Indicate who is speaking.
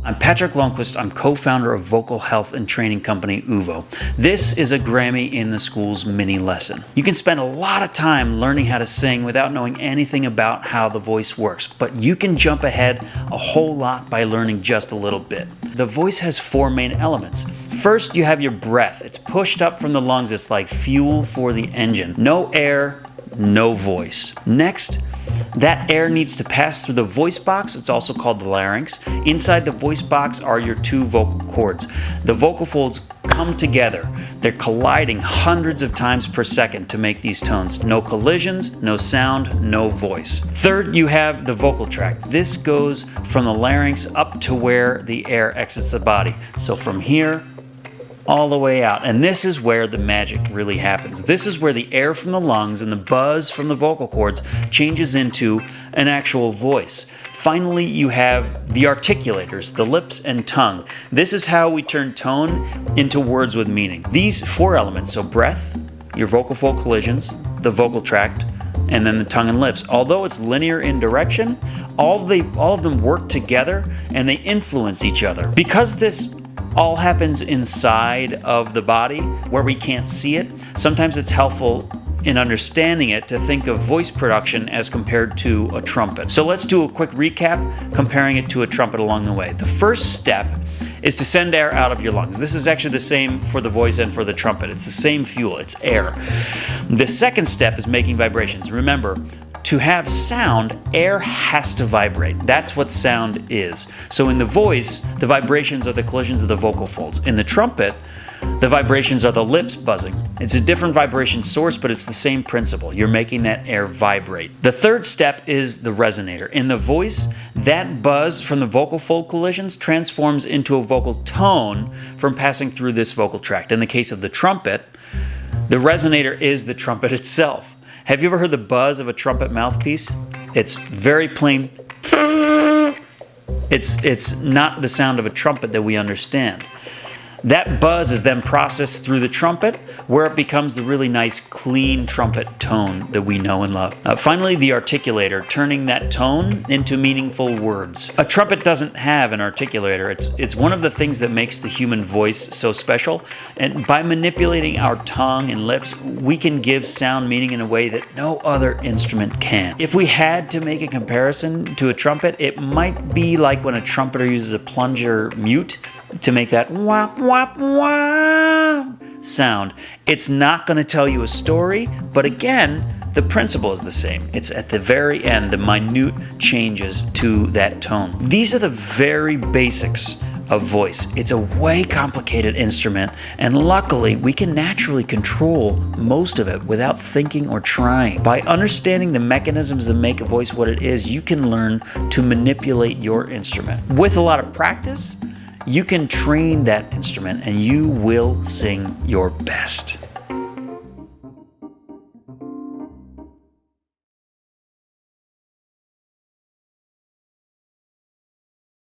Speaker 1: I'm Patrick Lundquist. I'm co-founder of vocal health and training company OOVO. This is a Grammy in the Schools mini lesson. You can spend a lot of time learning how to sing without knowing anything about how the voice works, but you can jump ahead a whole lot by learning just a little bit. The voice has four main elements. First, you have your breath. It's pushed up from the lungs. It's like fuel for the engine. No air, no voice. Next, that air needs to pass through the voice box. It's also called the larynx. Inside the voice box are your two vocal cords. The vocal folds come together. They're colliding hundreds of times per second to make these tones. No collisions, no sound, no voice. Third, you have the vocal tract. This goes from the larynx up to where the air exits the body. So from here, all the way out. And this is where the magic really happens. This is where the air from the lungs and the buzz from the vocal cords changes into an actual voice. Finally, you have the articulators, the lips and tongue. This is how we turn tone into words with meaning. These four elements, so breath, your vocal fold collisions, the vocal tract, and then the tongue and lips. Although it's linear in direction, all of them work together and they influence each other. Because this all happens inside of the body where we can't see it, sometimes it's helpful in understanding it to think of voice production as compared to a trumpet. So let's do a quick recap comparing it to a trumpet along the way. The first step is to send air out of your lungs. This is actually the same for the voice and for the trumpet. It's the same fuel, it's air. The second step is making vibrations. Remember, to have sound, air has to vibrate. That's what sound is. So in the voice, the vibrations are the collisions of the vocal folds. In the trumpet, the vibrations are the lips buzzing. It's a different vibration source, but it's the same principle. You're making that air vibrate. The third step is the resonator. In the voice, that buzz from the vocal fold collisions transforms into a vocal tone from passing through this vocal tract. In the case of the trumpet, the resonator is the trumpet itself. Have you ever heard the buzz of a trumpet mouthpiece? It's very plain. It's not the sound of a trumpet that we understand. That buzz is then processed through the trumpet, where it becomes the really nice, clean trumpet tone that we know and love. Finally, the articulator, turning that tone into meaningful words. A trumpet doesn't have an articulator. It's one of the things that makes the human voice so special. And by manipulating our tongue and lips, we can give sound meaning in a way that no other instrument can. If we had to make a comparison to a trumpet, it might be like when a trumpeter uses a plunger mute to make that wah, wah, wah sound. It's not going to tell you a story, but again, the principle is the same. It's at the very end, the minute changes to that tone. These are the very basics of voice. It's a way complicated instrument, and luckily we can naturally control most of it without thinking or trying. By understanding the mechanisms that make a voice what it is, you can learn to manipulate your instrument. With a lot of practice, you can train that instrument and you will sing your best.